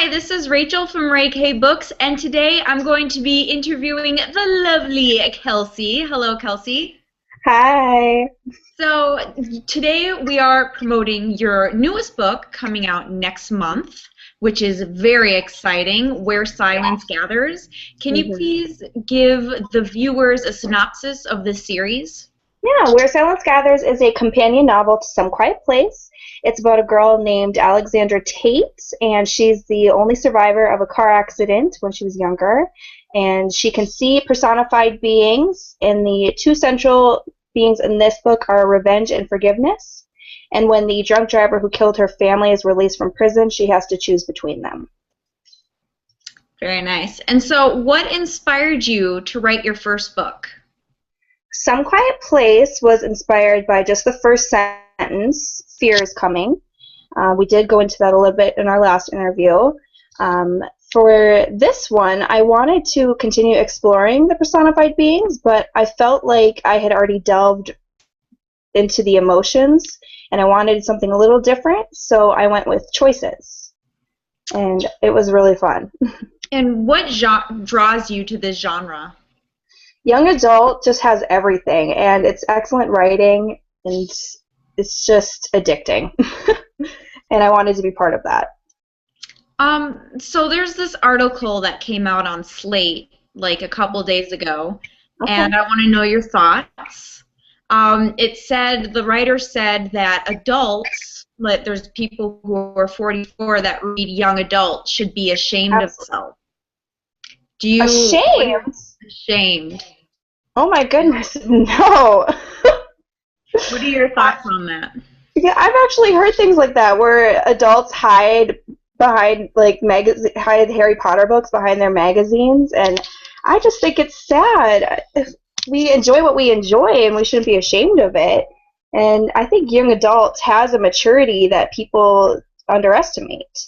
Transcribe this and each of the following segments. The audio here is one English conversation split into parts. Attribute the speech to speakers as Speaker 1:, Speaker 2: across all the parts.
Speaker 1: Hi, this is Rachel from Ray K Books, and today I'm going to be interviewing the lovely Kelsey. Hello, Kelsey.
Speaker 2: Hi.
Speaker 1: So, today we are promoting your newest book coming out next month, which is very exciting, Where Silence Gathers. Can you
Speaker 2: hmm
Speaker 1: please give the viewers a synopsis of this series?
Speaker 2: Yeah, Where Silence Gathers is a companion novel to Some Quiet Place. It's about a girl named Alexandra Tate, and she's the only survivor of a car accident when she was younger. And she can see personified beings, and the two central beings in this book are revenge and forgiveness. And when the drunk driver who killed her family is released from prison, she has to choose between them.
Speaker 1: Very nice. And so, what inspired you to write your first book?
Speaker 2: Some Quiet Place was inspired by just the first sentence, fear is coming. We did go into that a little bit in our last interview. Um, for this one, I wanted to continue exploring the personified beings, but I felt like I had already delved into the emotions, and I wanted something a little different, so I went with choices, and it was really fun.
Speaker 1: And what draws you to this genre?
Speaker 2: Young adult just has everything, and it's excellent writing, and it's just addicting. And I wanted to be part of that.
Speaker 1: So there's this article that came out on Slate like a couple days ago,
Speaker 2: Okay.
Speaker 1: and I want to know your thoughts. It said, the writer said that adults, like there's people who are 44 that read young adults should be ashamed of
Speaker 2: Absolutely.
Speaker 1: themselves. What are your
Speaker 2: Ashamed?
Speaker 1: ashamed?
Speaker 2: Oh my goodness, no.
Speaker 1: What are your thoughts on that?
Speaker 2: Yeah, I've actually heard things like that where adults hide behind hide Harry Potter books behind their magazines, and I just think it's sad. We enjoy what we enjoy, and we shouldn't be ashamed of it. And I think young adults has a maturity that people underestimate.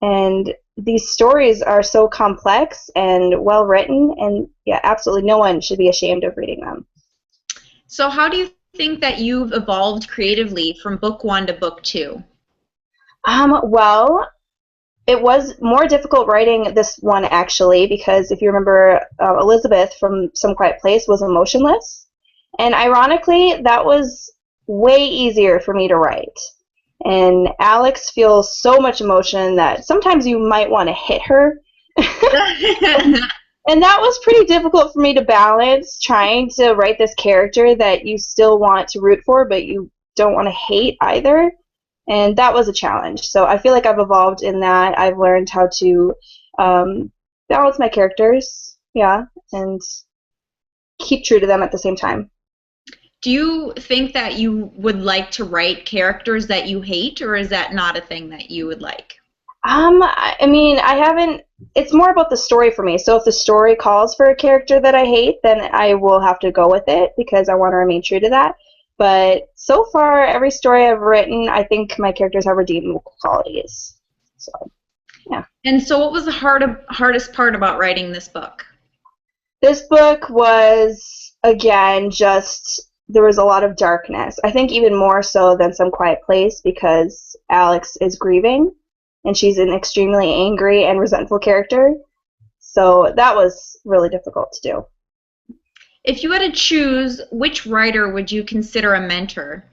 Speaker 2: And these stories are so complex and well written, and yeah, absolutely no one should be ashamed of reading them.
Speaker 1: So how do you think that you've evolved creatively from book one to book two?
Speaker 2: Well, it was more difficult writing this one actually because if you remember, Elizabeth from Some Quiet Place was emotionless, and ironically, that was way easier for me to write. And Alex feels so much emotion that sometimes you might want to hit her. And that was pretty difficult for me to balance, trying to write this character that you still want to root for, but you don't want to hate either. And that was a challenge. So I feel like I've evolved in that. I've learned how to balance my characters, yeah, and keep true to them at the same time.
Speaker 1: Do you think that you would like to write characters that you hate, or is that not a thing that you would like?
Speaker 2: I mean, I haven't. It's more about the story for me. So if the story calls for a character that I hate, then I will have to go with it because I want to remain true to that. But so far, every story I've written, I think my characters have redeemable qualities. So, yeah.
Speaker 1: And so what was the hardest part about writing this book?
Speaker 2: This book was, again, just there was a lot of darkness. I think even more so than Some Quiet Place because Alex is grieving and she's an extremely angry and resentful character. So that was really difficult to do.
Speaker 1: If you had to choose, which writer would you consider a mentor?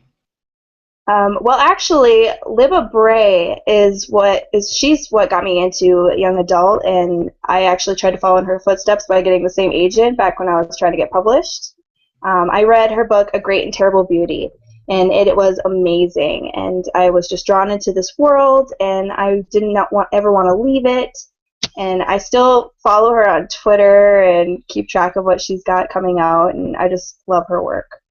Speaker 2: Well, actually, Libba Bray she's what got me into young adult, and I actually tried to follow in her footsteps by getting the same agent back when I was trying to get published. I read her book, A Great and Terrible Beauty, and it was amazing, and I was just drawn into this world, and I did not ever want to leave it. And I still follow her on Twitter and keep track of what she's got coming out, and I just love her work.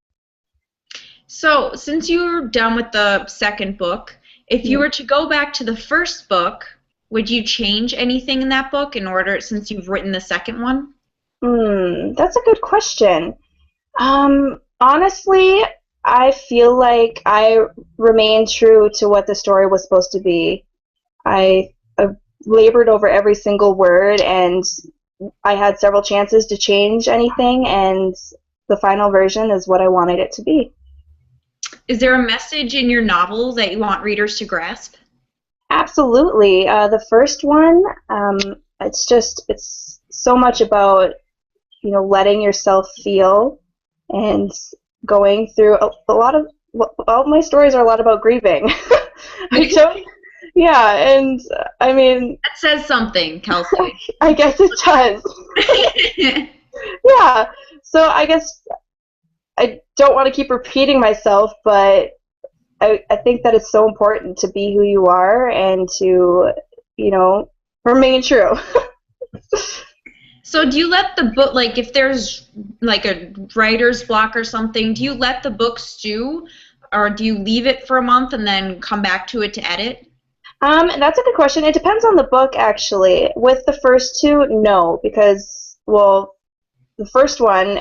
Speaker 1: So, since you're done with the second book, if you were to go back to the first book, would you change anything in that book in order, since you've written the second one?
Speaker 2: That's a good question. Honestly, I feel like I remained true to what the story was supposed to be. I labored over every single word, and I had several chances to change anything, and the final version is what I wanted it to be.
Speaker 1: Is there a message in your novel that you want readers to grasp?
Speaker 2: Absolutely. The first one, it's so much about, letting yourself feel and going through a lot of, all my stories are a lot about grieving. I don't, yeah, and I mean,
Speaker 1: That says something, Kelsey.
Speaker 2: I guess it does. Yeah, so I guess I don't want to keep repeating myself, but I think that it's so important to be who you are and to, remain true.
Speaker 1: So do you let the book, like if there's like a writer's block or something, do you let the book stew or do you leave it for a month and then come back to it to edit?
Speaker 2: That's a good question. It depends on the book, actually. With the first two, no, because, well, the first one,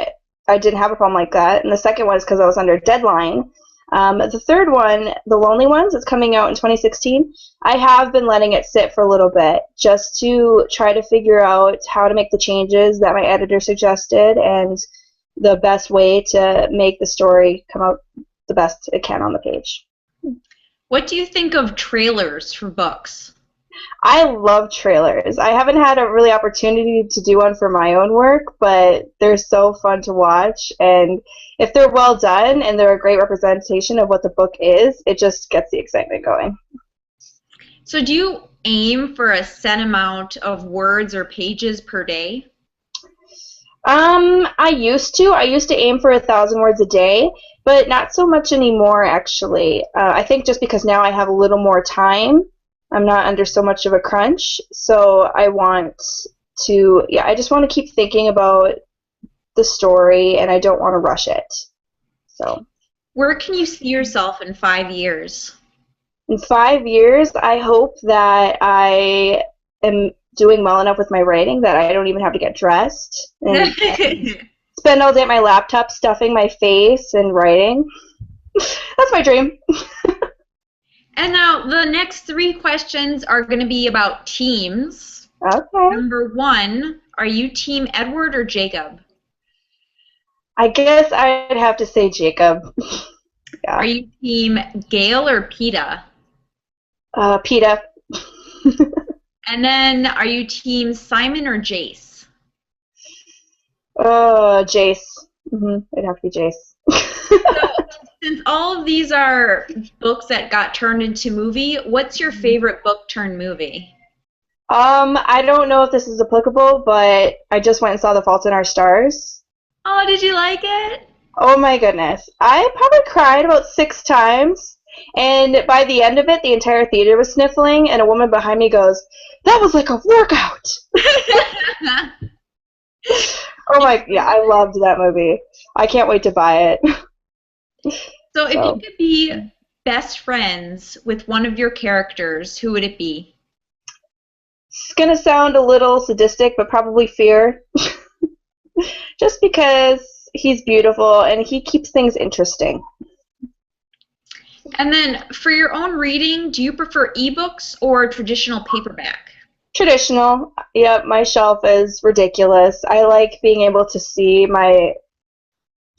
Speaker 2: I didn't have a problem like that, and the second one is because I was under a deadline. The third one, The Lonely Ones, is coming out in 2016. I have been letting it sit for a little bit just to try to figure out how to make the changes that my editor suggested and the best way to make the story come out the best it can on the page.
Speaker 1: What do you think of trailers for books?
Speaker 2: I love trailers. I haven't had a really opportunity to do one for my own work, but they're so fun to watch. And if they're well done and they're a great representation of what the book is, it just gets the excitement going.
Speaker 1: So do you aim for a set amount of words or pages per day?
Speaker 2: I used to. I used to aim for 1,000 words a day, but not so much anymore, actually. I think just because now I have a little more time, I'm not under so much of a crunch, so I want to, I just want to keep thinking about the story, and I don't want to rush it. So,
Speaker 1: where can you see yourself in 5 years?
Speaker 2: In 5 years, I hope that I am doing well enough with my writing that I don't even have to get dressed and spend all day at my laptop stuffing my face and writing. That's my dream.
Speaker 1: And now the next 3 questions are going to be about teams.
Speaker 2: Okay.
Speaker 1: Number 1, are you team Edward or Jacob?
Speaker 2: I guess I'd have to say Jacob. Yeah.
Speaker 1: Are you team Gail or PETA?
Speaker 2: PETA.
Speaker 1: And then are you team Simon or Jace?
Speaker 2: Jace. It'd have to be Jace.
Speaker 1: So, since all of these are books that got turned into movie, what's your favorite book turned movie?
Speaker 2: I don't know if this is applicable, but I just went and saw The Fault in Our Stars.
Speaker 1: Oh, did you like it?
Speaker 2: Oh my goodness. I probably cried about 6 times, and by the end of it, the entire theater was sniffling, and a woman behind me goes, "That was like a workout!" Oh my, yeah, I loved that movie. I can't wait to buy it.
Speaker 1: So if you could be best friends with one of your characters, who would it be?
Speaker 2: It's going to sound a little sadistic, but probably Fear. Just because he's beautiful and he keeps things interesting.
Speaker 1: And then for your own reading, do you prefer ebooks or traditional paperback?
Speaker 2: Traditional. Yep, my shelf is ridiculous. I like being able to see my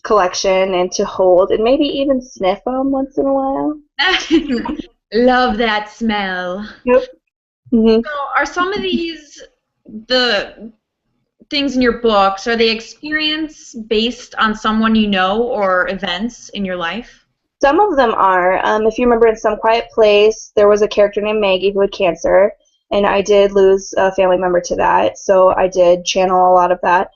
Speaker 2: collection and to hold and maybe even sniff them once in a while.
Speaker 1: Love that smell.
Speaker 2: Yep. Mm-hmm.
Speaker 1: So are some of these the things in your books, are they experience based on someone you know or events in your life?
Speaker 2: Some of them are. If you remember in Some Quiet Place, there was a character named Maggie who had cancer, and I did lose a family member to that, so I did channel a lot of that.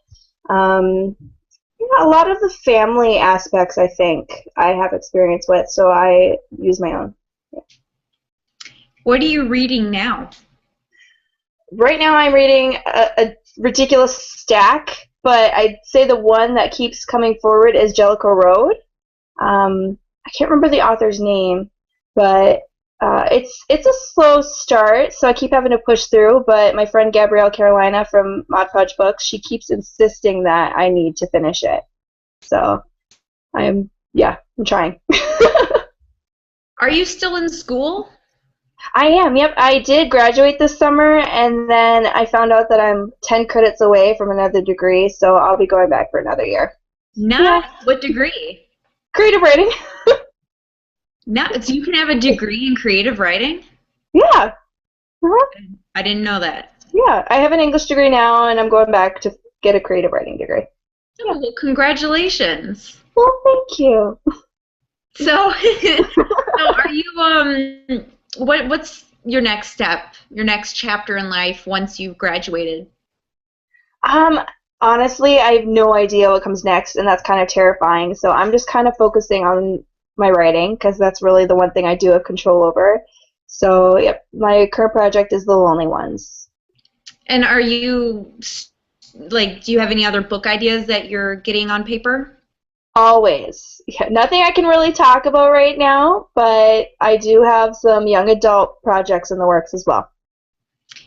Speaker 2: A lot of the family aspects, I think, I have experience with, so I use my own. Yeah.
Speaker 1: What are you reading now?
Speaker 2: Right now I'm reading a ridiculous stack, but I'd say the one that keeps coming forward is Jellicoe Road. I can't remember the author's name, but it's a slow start, so I keep having to push through, but my friend Gabrielle Carolina from Mod Podge Books, she keeps insisting that I need to finish it. So I'm trying.
Speaker 1: Are you still in school?
Speaker 2: I am, yep. I did graduate this summer, and then I found out that I'm 10 credits away from another degree, so I'll be going back for another year.
Speaker 1: Nice. Yeah. What degree?
Speaker 2: Creative writing.
Speaker 1: No, so you can have a degree in creative writing?
Speaker 2: Yeah. Uh-huh.
Speaker 1: I didn't know that.
Speaker 2: Yeah, I have an English degree now, and I'm going back to get a creative writing degree.
Speaker 1: Oh, well, congratulations.
Speaker 2: Well, thank you.
Speaker 1: So, so are you what's your next step, your next chapter in life once you've graduated?
Speaker 2: Um, Honestly, I have no idea what comes next, and that's kind of terrifying. So I'm just kind of focusing on my writing because that's really the one thing I do have control over. So, yep, my current project is The Lonely Ones.
Speaker 1: And are you like, do you have any other book ideas that you're getting on paper?
Speaker 2: Always. Yeah, nothing I can really talk about right now, but I do have some young adult projects in the works as well.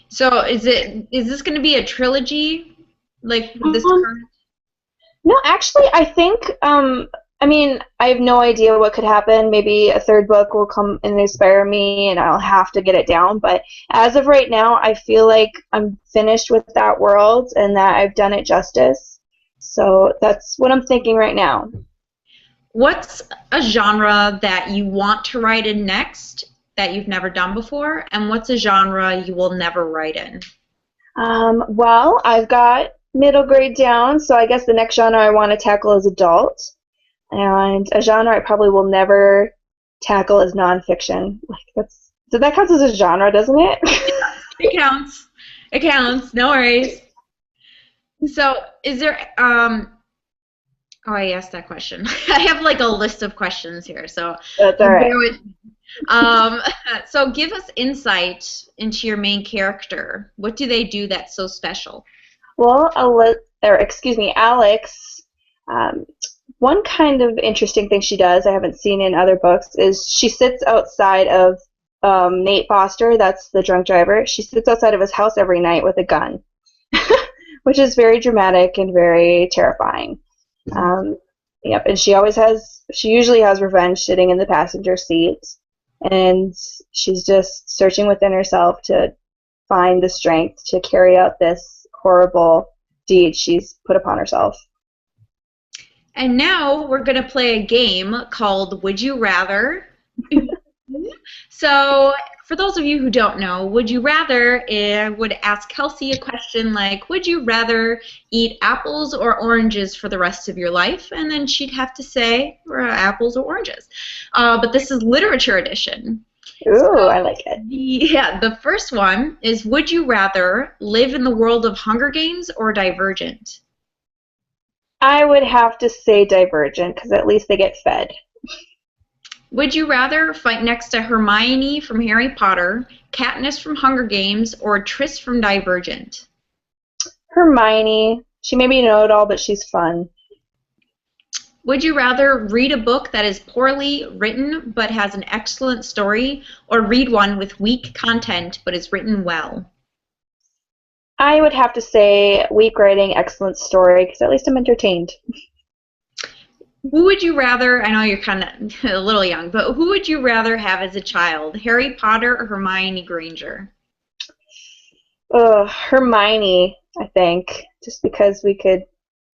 Speaker 1: So is this going to be a trilogy like with this
Speaker 2: Um,
Speaker 1: current?
Speaker 2: no, actually, I think, I mean, I have no idea what could happen. Maybe a third book will come and inspire me, and I'll have to get it down. But as of right now, I feel like I'm finished with that world and that I've done it justice. So that's what I'm thinking right now.
Speaker 1: What's a genre that you want to write in next that you've never done before, and what's a genre you will never write in?
Speaker 2: Well, I've got middle grade down, so I guess the next genre I want to tackle is adult. And a genre I probably will never tackle is nonfiction. Like that's so that counts as a genre, doesn't it?
Speaker 1: It counts. It counts. No worries. So, is there oh, I asked that question. I have like a list of questions here, so
Speaker 2: That's all right.
Speaker 1: bear with me. Um, so give us insight into your main character. What do they do that's so special?
Speaker 2: Well, excuse me, Alex. Um, One kind of interesting thing she does, I haven't seen in other books, is she sits outside of Nate Foster, that's the drunk driver. She sits outside of his house every night with a gun, which is very dramatic and very terrifying. Um, yep, and she usually has revenge sitting in the passenger seat, and she's just searching within herself to find the strength to carry out this horrible deed she's put upon herself.
Speaker 1: And now we're going to play a game called Would You Rather? So, for those of you who don't know, Would You Rather would ask Kelsey a question like, would you rather eat apples or oranges for the rest of your life? And then she'd have to say apples or oranges. But this is literature edition.
Speaker 2: Ooh, I like it.
Speaker 1: Yeah, the first one is, would you rather live in the world of Hunger Games or Divergent?
Speaker 2: I would have to say Divergent because at least they get fed.
Speaker 1: Would you rather fight next to Hermione from Harry Potter, Katniss from Hunger Games, or Tris from Divergent?
Speaker 2: Hermione, she may be know-it-all, but she's fun.
Speaker 1: Would you rather read a book that is poorly written but has an excellent story, or read one with weak content but is written well?
Speaker 2: I would have to say weak writing, excellent story because at least I'm entertained.
Speaker 1: Who would you rather, I know you're kind of a little young, but who would you rather have as a child, Harry Potter or Hermione Granger?
Speaker 2: Hermione, I think, just because we could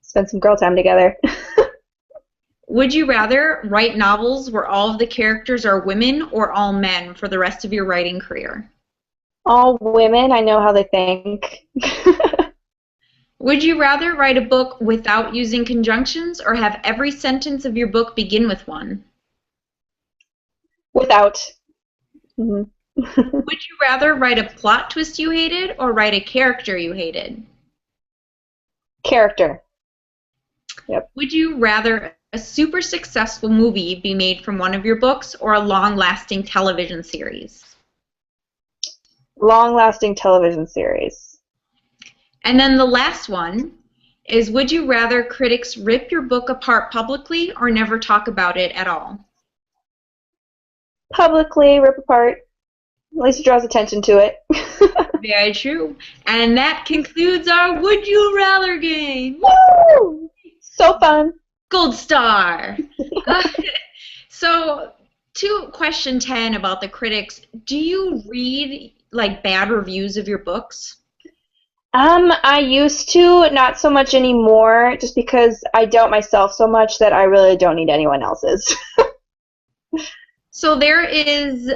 Speaker 2: spend some girl time together.
Speaker 1: Would you rather write novels where all of the characters are women or all men for the rest of your writing career?
Speaker 2: All women, I know how they think.
Speaker 1: Would you rather write a book without using conjunctions or have every sentence of your book begin with one?
Speaker 2: Without. Mm-hmm.
Speaker 1: Would you rather write a plot twist you hated or write a character you hated?
Speaker 2: Character. Yep.
Speaker 1: Would you rather a super successful movie be made from one of your books or a long-lasting television series?
Speaker 2: Long-lasting television series.
Speaker 1: And then the last one is, would you rather critics rip your book apart publicly or never talk about it at all?
Speaker 2: Publicly, rip apart. At least it draws attention to it.
Speaker 1: Very true. And that concludes our Would You Rather game.
Speaker 2: Woo! So fun.
Speaker 1: Gold star. So, to question 10 about the critics, do you read like bad reviews of your books?
Speaker 2: I used to, not so much anymore, just because I doubt myself so much that I really don't need anyone else's.
Speaker 1: So there is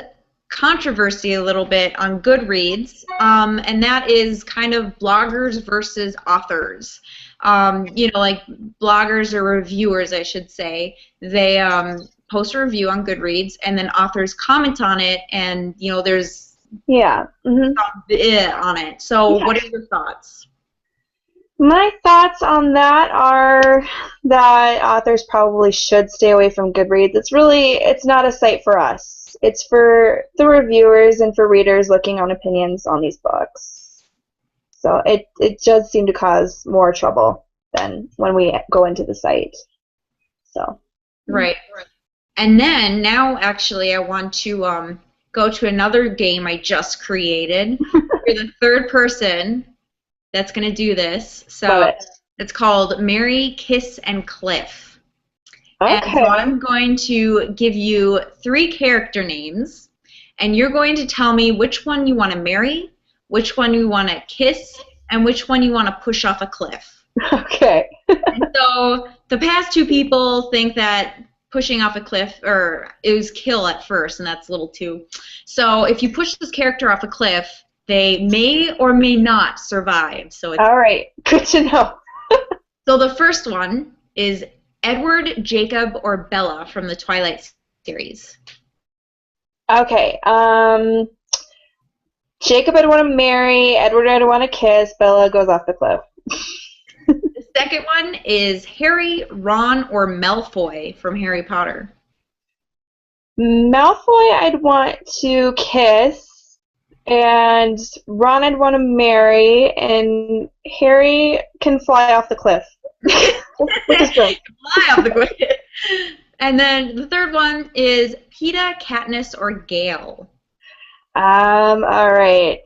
Speaker 1: controversy a little bit on Goodreads, and that is kind of bloggers versus authors. Like bloggers or reviewers, I should say. They post a review on Goodreads, and then authors comment on it, and there's some on it. So, what are your thoughts?
Speaker 2: My thoughts on that are that authors probably should stay away from Goodreads. It's not a site for us. It's for the reviewers and for readers looking on opinions on these books. So it does seem to cause more trouble than when we go into the site. So.
Speaker 1: Right. And then now, actually, I want to go to another game I just created. You're the third person that's going to do this. So it's called Mary, Kiss, and Cliff. Okay. And so I'm going to give you 3 character names, and you're going to tell me which one you want to marry, which one you want to kiss, and which one you want to push off a cliff.
Speaker 2: Okay.
Speaker 1: And so the past 2 people think that pushing off a cliff, or it was kill at first, and that's a little too. So if you push this character off a cliff, they may or may not survive. So it's
Speaker 2: all right. Good to know.
Speaker 1: So the first one is Edward, Jacob, or Bella from the Twilight series.
Speaker 2: Okay. Jacob I'd want to marry, Edward I'd want to kiss, Bella goes off the cliff.
Speaker 1: The second one is Harry, Ron, or Malfoy from Harry Potter.
Speaker 2: Malfoy I'd want to kiss, and Ron I'd want to marry, and Harry can fly off the cliff. Which is great.
Speaker 1: Fly off the cliff. And then the third one is Peeta, Katniss, or Gale.
Speaker 2: All right.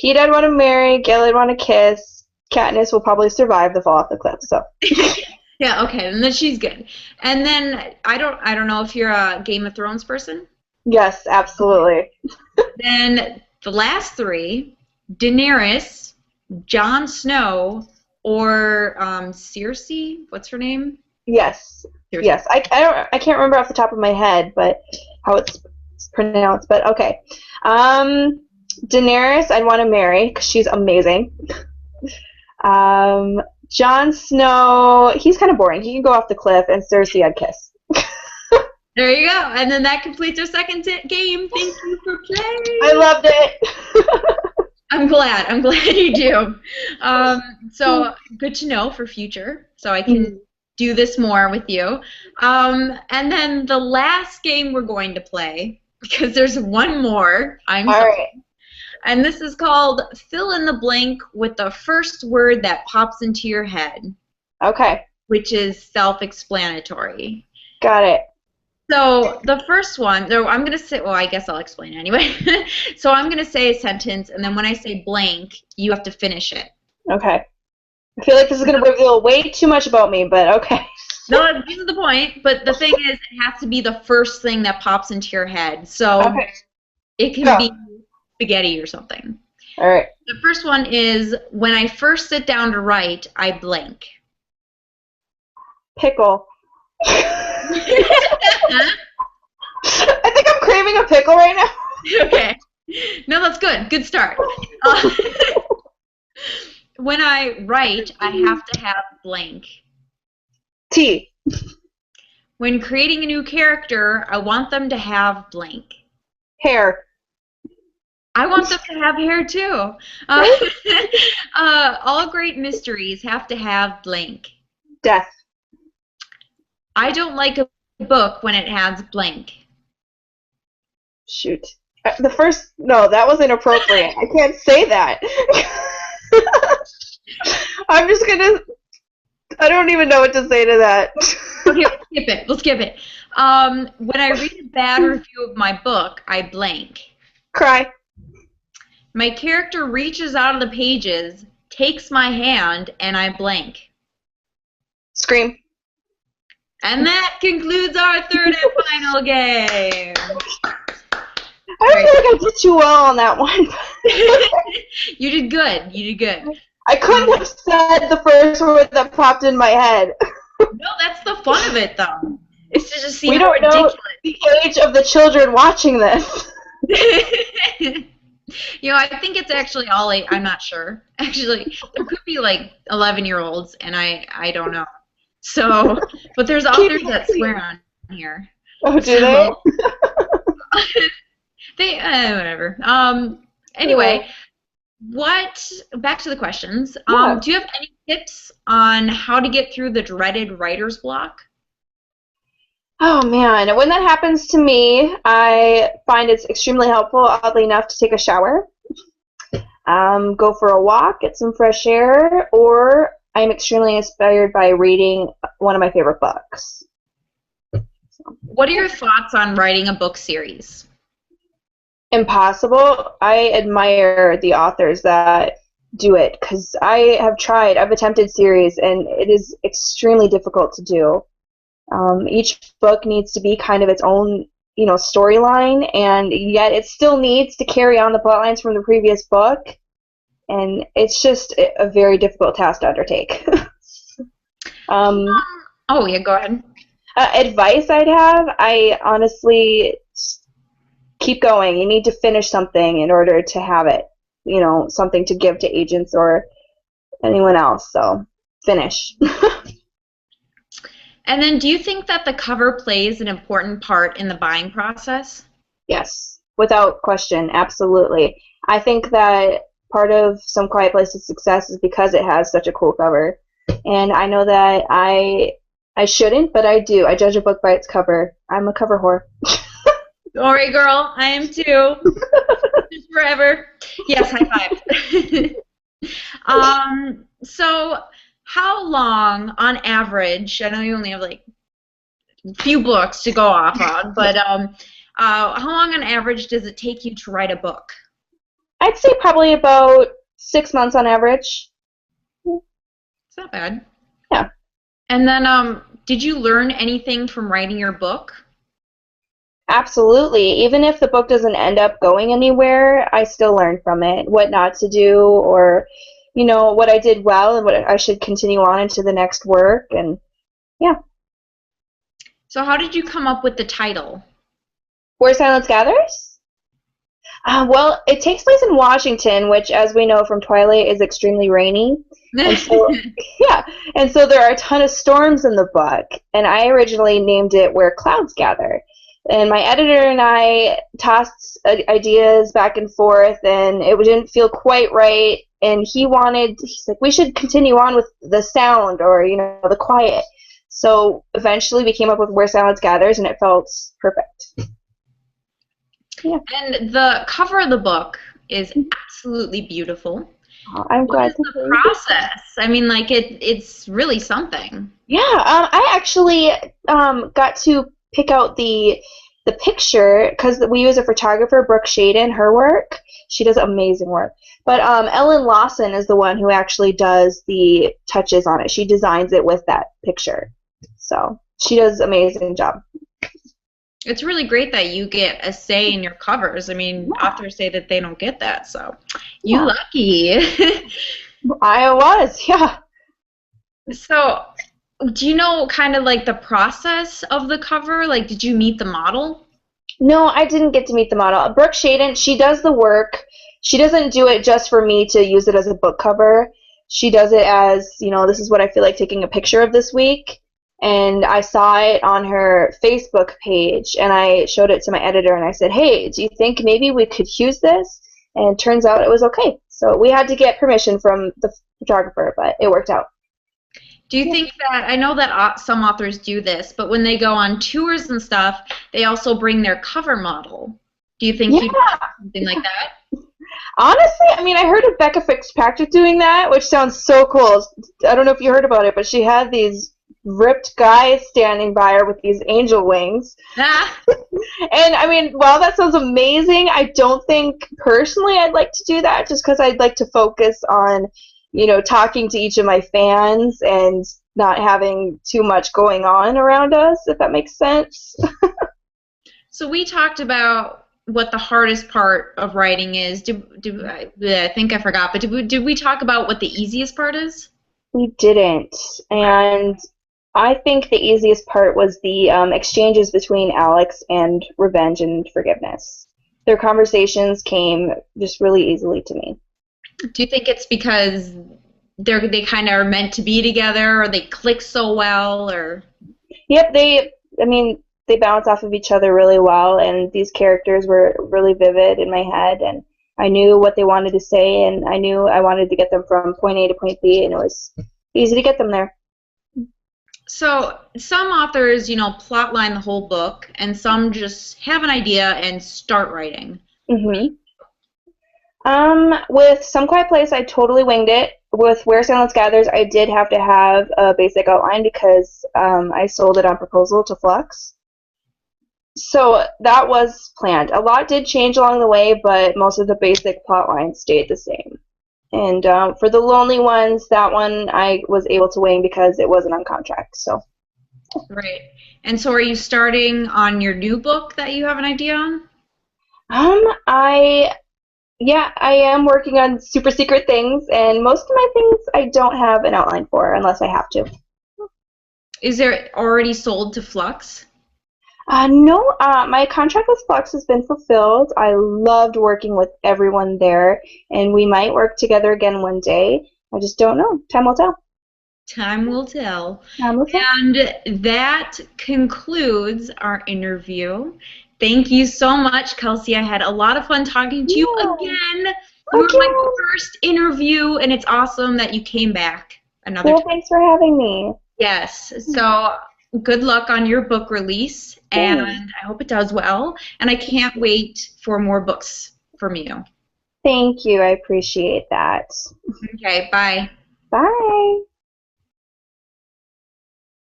Speaker 2: Peeta I'd want to marry, Gale I'd want to kiss. Katniss will probably survive the fall off the cliff. So.
Speaker 1: Yeah. Okay. And then she's good. And then I don't know if you're a Game of Thrones person.
Speaker 2: Yes, absolutely.
Speaker 1: Then the last 3, Daenerys, Jon Snow, or Cersei. What's her name?
Speaker 2: Yes. Cersei. Yes. I can't remember off the top of my head, but how it's pronounced. But okay. Daenerys I'd want to marry because she's amazing. Jon Snow, he's kind of boring. He can go off the cliff, and Cersei I'd kiss.
Speaker 1: There you go. And then that completes our second game. Thank you for playing.
Speaker 2: I loved it.
Speaker 1: I'm glad you do. So good to know for future, so I can do this more with you. And then the last game we're going to play, because there's one more. All right. And this is called Fill in the Blank with the first word that pops into your head.
Speaker 2: Okay.
Speaker 1: Which is self-explanatory.
Speaker 2: Got it.
Speaker 1: So the first one, I'm going to say, well, I guess I'll explain anyway. So I'm going to say a sentence, and then when I say blank, you have to finish it.
Speaker 2: Okay. I feel like this is going to reveal way too much about me, but okay.
Speaker 1: No, this is the point. But the thing is, it has to be the first thing that pops into your head. So it can be spaghetti or something.
Speaker 2: All right.
Speaker 1: The first one is, when I first sit down to write, I blank.
Speaker 2: Pickle. I think I'm craving a pickle right now.
Speaker 1: Okay. No, that's good. Good start. When I write, I have to have blank.
Speaker 2: Tea.
Speaker 1: When creating a new character, I want them to have blank.
Speaker 2: Hair.
Speaker 1: I want them to have hair too. All great mysteries have to have blank.
Speaker 2: Death.
Speaker 1: I don't like a book when it has blank.
Speaker 2: Shoot. No, that was inappropriate. I can't say that. I'm just gonna, I don't even know what to say to that.
Speaker 1: Okay, we'll skip it. When I read a bad review of my book, I blank.
Speaker 2: Cry.
Speaker 1: My character reaches out of the pages, takes my hand, and I blank.
Speaker 2: Scream.
Speaker 1: And that concludes our third and final game.
Speaker 2: I don't feel like I did too well on that one.
Speaker 1: You did good. You did good.
Speaker 2: I couldn't have said the first word that popped in my head.
Speaker 1: No, that's the fun of it, though. It's to just see
Speaker 2: we
Speaker 1: how
Speaker 2: don't
Speaker 1: ridiculous.
Speaker 2: Know the age of the children watching this.
Speaker 1: I think it's actually all eight. I'm not sure. Actually, there could be like 11-year-olds, and I don't know. So, but there's
Speaker 2: Keep
Speaker 1: authors
Speaker 2: it
Speaker 1: that
Speaker 2: clean.
Speaker 1: swear on here.
Speaker 2: Oh, do they?
Speaker 1: So they whatever. Anyway,
Speaker 2: Oh,
Speaker 1: back to the questions.
Speaker 2: yeah.
Speaker 1: Do you have any tips on how to get through the dreaded writer's block?
Speaker 2: Oh man, when that happens to me, I find it's extremely helpful, oddly enough, to take a shower, go for a walk, get some fresh air, or I'm extremely inspired by reading one of my favorite books.
Speaker 1: What are your thoughts on writing a book series?
Speaker 2: Impossible. I admire the authors that do it because I've attempted series, and it is extremely difficult to do. Each book needs to be kind of its own, storyline, and yet it still needs to carry on the plot lines from the previous book, and it's just a very difficult task to undertake. um,
Speaker 1: Oh, yeah, go ahead.
Speaker 2: Advice I'd have, I honestly keep going. You need to finish something in order to have it, something to give to agents or anyone else. So finish.
Speaker 1: And then do you think that the cover plays an important part in the buying process?
Speaker 2: Yes, without question, absolutely. I think that part of Some Quiet Place's success is because it has such a cool cover. And I know that I shouldn't, but I do. I judge a book by its cover. I'm a cover whore.
Speaker 1: Sorry, girl. I am too. Just forever. Yes, high five. So how long on average, I know you only have like a few books to go off on, but how long on average does it take you to write a book?
Speaker 2: I'd say probably about 6 months on average.
Speaker 1: It's not bad.
Speaker 2: Yeah.
Speaker 1: And then did you learn anything from writing your book?
Speaker 2: Absolutely. Even if the book doesn't end up going anywhere, I still learn from it what not to do or, what I did well and what I should continue on into the next work. And yeah.
Speaker 1: So how did you come up with the title?
Speaker 2: Where Silence Gathers? Well, it takes place in Washington, which, as we know from Twilight, is extremely rainy. And so, yeah, and so there are a ton of storms in the book. And I originally named it Where Clouds Gather. And my editor and I tossed ideas back and forth, and it didn't feel quite right. And he's like, we should continue on with the sound or, the quiet. So eventually we came up with Where Silence Gathers, and it felt perfect. Yeah.
Speaker 1: And the cover of the book is absolutely beautiful.
Speaker 2: Oh, I'm
Speaker 1: What
Speaker 2: glad
Speaker 1: is
Speaker 2: to
Speaker 1: the
Speaker 2: hear you.
Speaker 1: process? I mean, like it's really something.
Speaker 2: Yeah, I actually got to pick out the picture because we use a photographer, Brooke Shaden, her work. She does amazing work. But Ellen Lawson is the one who actually does the touches on it. She designs it with that picture. So she does an amazing job.
Speaker 1: It's really great that you get a say in your covers. I mean,
Speaker 2: Yeah.
Speaker 1: authors say that they don't get that, so you
Speaker 2: Yeah.
Speaker 1: lucky.
Speaker 2: I was, yeah.
Speaker 1: So, do you know kind of like the process of the cover? Like, did you meet the model?
Speaker 2: No, I didn't get to meet the model. Brooke Shaden, she does the work. She doesn't do it just for me to use it as a book cover. She does it as, this is what I feel like taking a picture of this week. And I saw it on her Facebook page, and I showed it to my editor, and I said, hey, do you think maybe we could use this? And it turns out it was okay. So we had to get permission from the photographer, but it worked out.
Speaker 1: Do you think that, I know that some authors do this, but when they go on tours and stuff, they also bring their cover model. Do you think you'd
Speaker 2: Yeah.
Speaker 1: want something like that?
Speaker 2: Honestly, I mean, I heard of Becca Fitzpatrick doing that, which sounds so cool. I don't know if you heard about it, but she had these ripped guys standing by her with these angel wings.
Speaker 1: Ah,
Speaker 2: And I mean, while that sounds amazing, I don't think personally I'd like to do that just because I'd like to focus on, talking to each of my fans and not having too much going on around us, if that makes sense.
Speaker 1: so we talked about what the hardest part of writing is. I think I forgot, but did we talk about what the easiest part is?
Speaker 2: We didn't. And I think the easiest part was the exchanges between Alex and revenge and forgiveness. their conversations came just really easily to me.
Speaker 1: Do you think it's because they kind of are meant to be together, or they click so well, or?
Speaker 2: Yep, I mean, they bounce off of each other really well, and these characters were really vivid in my head, and I knew what they wanted to say, and I knew I wanted to get them from point A to point B, and it was easy to get them there.
Speaker 1: So some authors, plotline the whole book, and some just have an idea and start writing.
Speaker 2: Mm-hmm. With Some Quiet Place, I totally winged it. With Where Silence Gathers, I did have to have a basic outline because I sold it on proposal to Flux. So that was planned. A lot did change along the way, but most of the basic plot lines stayed the same. And for the Lonely Ones, that one I was able to wing because it wasn't on contract. So.
Speaker 1: Right. And so are you starting on your new book that you have an idea on?
Speaker 2: I am working on super secret things, and most of my things I don't have an outline for unless I have to.
Speaker 1: Is there already sold to Flux?
Speaker 2: No, my contract with Flux has been fulfilled. I loved working with everyone there, and we might work together again one day. I just don't know. Time will tell.
Speaker 1: Time will tell.
Speaker 2: Time will tell.
Speaker 1: And that concludes our interview. Thank you so much, Kelsey. I had a lot of fun talking to you again. You were my first interview, and it's awesome that you came back another time.
Speaker 2: Thanks for having me.
Speaker 1: Yes. So good luck on your book release, and I hope it does well. And I can't wait for more books from you.
Speaker 2: Thank you. I appreciate that.
Speaker 1: Okay, bye.
Speaker 2: Bye.